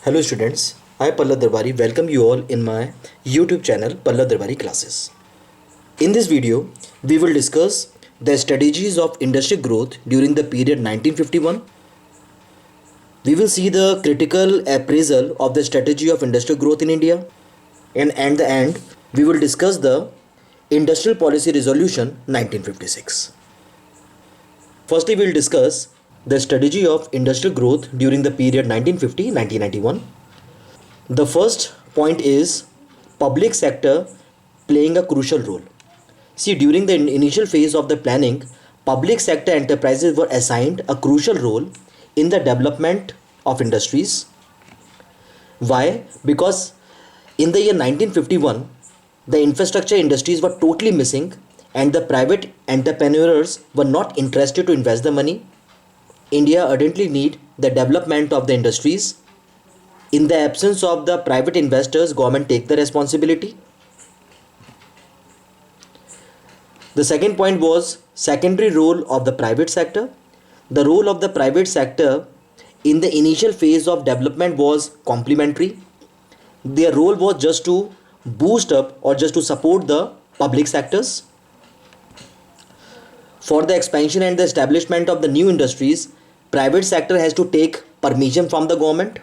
Hello students, I Pallab Darbari welcome you all in my YouTube channel Pallab Darbari Classes. In this video, we will discuss the strategies of industry growth during the period 1951. We will see the critical appraisal of the strategy of industrial growth in India, and at the end, we will discuss the Industrial Policy Resolution 1956. Firstly, we will discuss the strategy of industrial growth during the period 1950-1991. The first point is public sector playing a crucial role. See, during the initial phase of the planning, public sector enterprises were assigned a crucial role in the development of industries. Why? Because in the year 1951, the infrastructure industries were totally missing and the private entrepreneurs were not interested to invest the money. India urgently need the development of the industries. In the absence of the private investors, government take the responsibility. The second point was secondary role of the private sector. The role of the private sector in the initial phase of development was complementary. Their role was just to boost up or just to support the public sectors. For the expansion and the establishment of the new industries, private sector has to take permission from the government.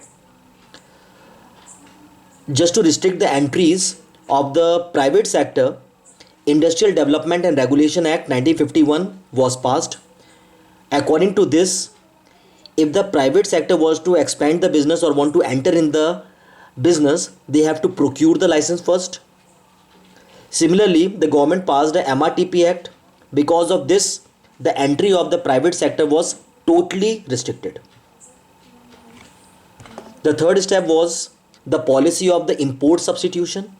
Just to restrict the entries of the private sector, Industrial Development and Regulation Act 1951 was passed. According to this, if the private sector was to expand the business or want to enter in the business, they have to procure the license first. Similarly, the government passed the MRTP Act. Because of this, the entry of the private sector was totally restricted. The third step was the policy of the import substitution.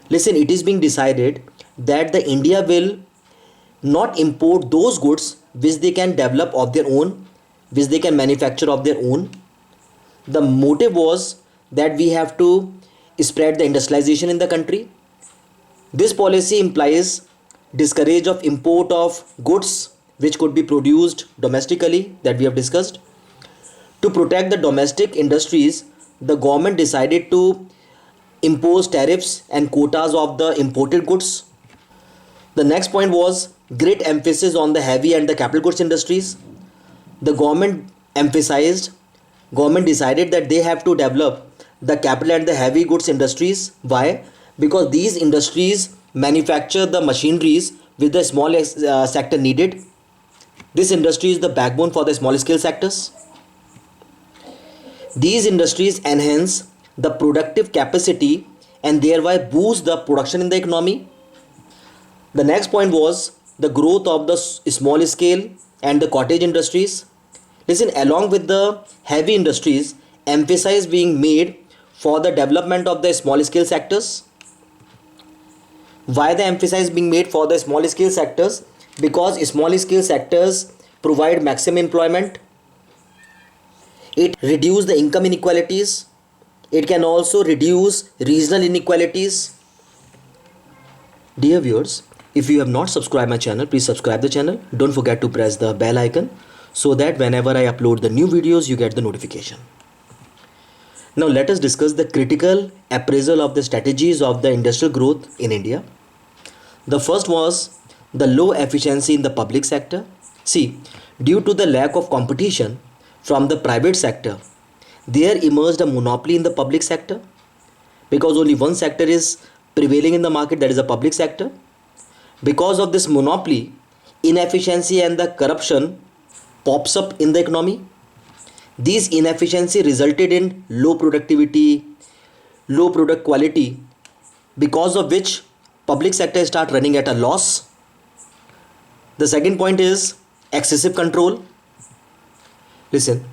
Listen, it is being decided that the India will not import those goods which they can develop of their own, which they can manufacture of their own. The motive was that we have to spread the industrialization in the country. This policy implies discourage of import of goods which could be produced domestically, that we have discussed. To protect the domestic industries, the government decided to impose tariffs and quotas of the imported goods. The next point was great emphasis on the heavy and the capital goods industries. The government decided that they have to develop the capital and the heavy goods industries. Why? Because these industries manufacture the machineries which the small sector needed. This industry is the backbone for the small scale sectors. These industries enhance the productive capacity and thereby boost the production in the economy. The next point was the growth of the small scale and the cottage industries. Listen, along with the heavy industries, emphasis being made for the development of the small scale sectors. Why the emphasis being made for the small scale sectors? Because small scale sectors provide maximum employment. It reduces the income inequalities. It can also reduce regional inequalities. Dear viewers, if you have not subscribed my channel, please subscribe the channel. Don't forget to press the bell icon so that whenever I upload the new videos, you get the notification. Now let us discuss the critical appraisal of the strategies of the industrial growth in India. The first was the low efficiency in the public sector. See, due to the lack of competition from the private sector, there emerged a monopoly in the public sector because only one sector is prevailing in the market, that is the public sector. Because of this monopoly, inefficiency and the corruption pops up in the economy. These inefficiency resulted in low productivity, low product quality, because of which public sector start running at a loss. The second point is excessive control. Listen,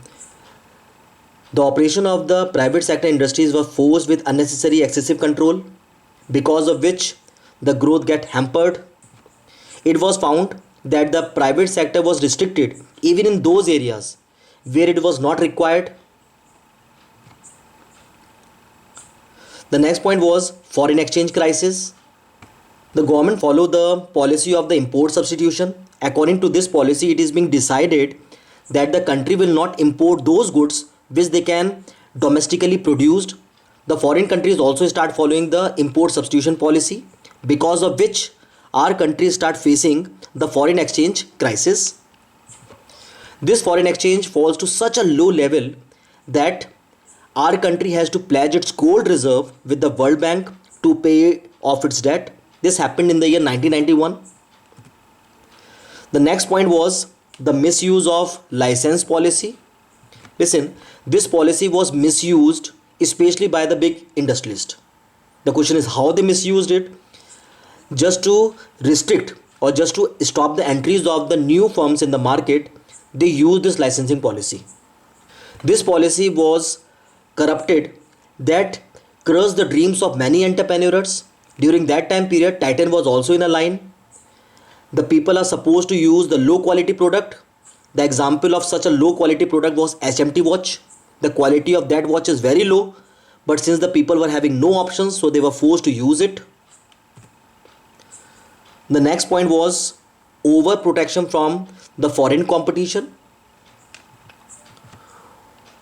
the operation of the private sector industries were forced with unnecessary excessive control, because of which the growth get hampered. It was found that the private sector was restricted even in those areas where it was not required. The next point was foreign exchange crisis. The government followed the policy of the import substitution. According to this policy, it is being decided that the country will not import those goods which they can domestically produced, the foreign countries also start following the import substitution policy, because of which our countries start facing the foreign exchange crisis. This foreign exchange falls to such a low level that our country has to pledge its gold reserve with the World Bank to pay off its debt. This happened in the year 1991. The next point was the misuse of license policy. Listen, this policy was misused especially by the big industrialists. The question is how they misused it. Just to restrict or just to stop the entries of the new firms in the market, they used this licensing policy. This policy was corrupted that crushed the dreams of many entrepreneurs. During that time period, Titan was also in a line. The people are supposed to use the low quality product. The example of such a low quality product was HMT watch. The quality of that watch is very low, but since the people were having no options, so they were forced to use it. The next point was over protection from the foreign competition.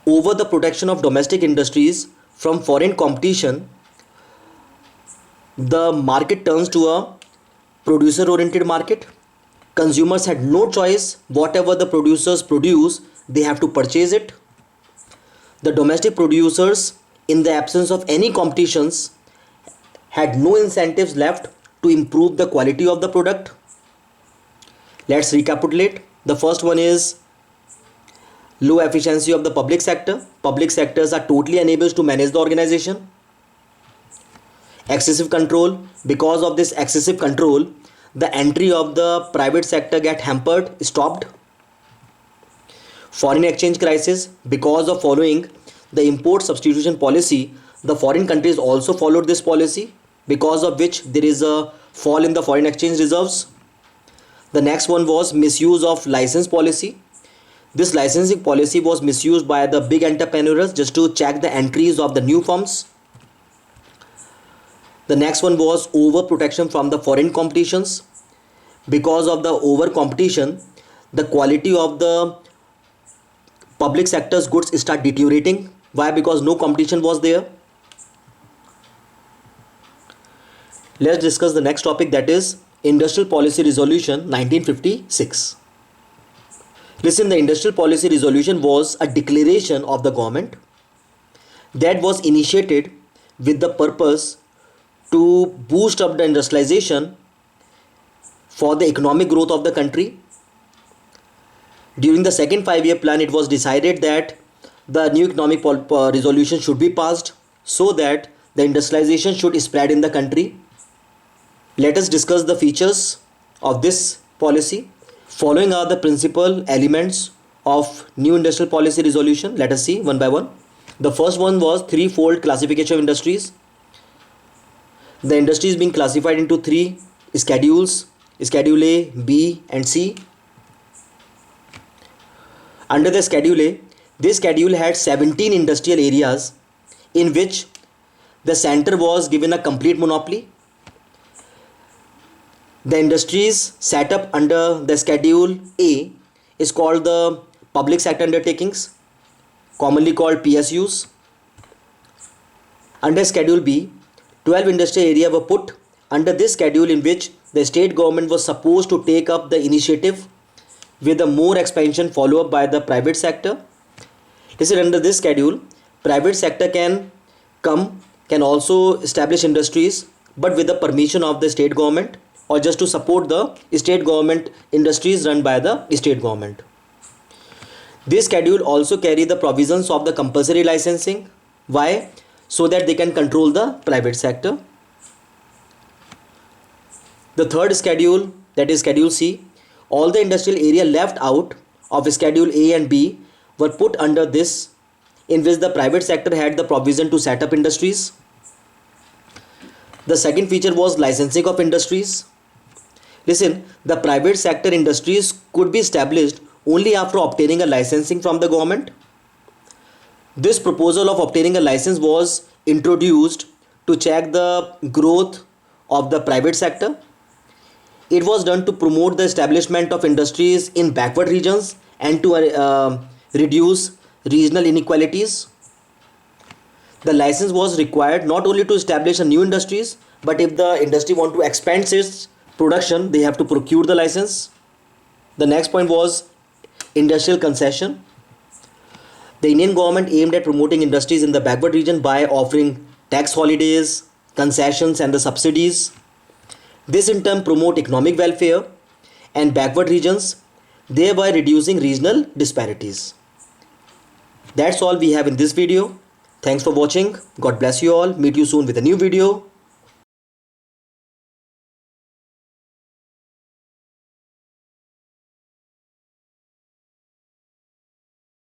Over the protection of domestic industries from foreign competition, the market turns to a producer oriented market. Consumers had no choice. Whatever the producers produce, they have to purchase it. The domestic producers, in the absence of any competitions, had no incentives left to improve the quality of the product. Let's recapitulate. The first one is low efficiency of the public sector. Public sectors are totally unable to manage the organization. Excessive control. Because of this excessive control, the entry of the private sector get hampered, stopped. Foreign exchange crisis. Because of following the import substitution policy, the foreign countries also followed this policy, because of which there is a fall in the foreign exchange reserves. The next one was misuse of license policy. This licensing policy was misused by the big entrepreneurs just to check the entries of the new firms. The next one was over protection from the foreign competitions. Because of the over competition, the quality of the public sector's goods start deteriorating. Why? Because no competition was there. Let's discuss the next topic, that is Industrial Policy Resolution 1956. Listen, the Industrial Policy Resolution was a declaration of the government that was initiated with the purpose to boost up the industrialization for the economic growth of the country. During the second 5-year plan, it was decided that the new economic resolution should be passed so that the industrialization should spread in the country. Let us discuss the features of this policy. Following are the principal elements of new industrial policy resolution. Let us see one by one. The first one was threefold classification of industries. The industry is being classified into 3 schedules: Schedule A, B and C. Under the Schedule A, this schedule had 17 industrial areas in which the center was given a complete monopoly. The industries set up under the Schedule A is called the public sector undertakings, commonly called PSUs. Under Schedule B, 12 industrial areas were put under this schedule, in which the state government was supposed to take up the initiative with a more expansion follow up by the private sector. Listen, under this schedule, private sector can also establish industries, but with the permission of the state government, or just to support the state government industries run by the state government. This schedule also carry the provisions of the compulsory licensing. Why? So that they can control the private sector. The third schedule, that is Schedule C, all the industrial area left out of Schedule A and B were put under this, in which the private sector had the provision to set up industries. The second feature was licensing of industries. Listen, the private sector industries could be established only after obtaining a licensing from the government. This proposal of obtaining a license was introduced to check the growth of the private sector. It was done to promote the establishment of industries in backward regions and to reduce regional inequalities. The license was required not only to establish a new industries, but if the industry want to expand its production, they have to procure the license. The next point was industrial concession. The Indian government aimed at promoting industries in the backward region by offering tax holidays, concessions and the subsidies. This in turn promote economic welfare and backward regions, thereby reducing regional disparities. That's all we have in this video. Thanks for watching. God bless you all. Meet you soon with a new video.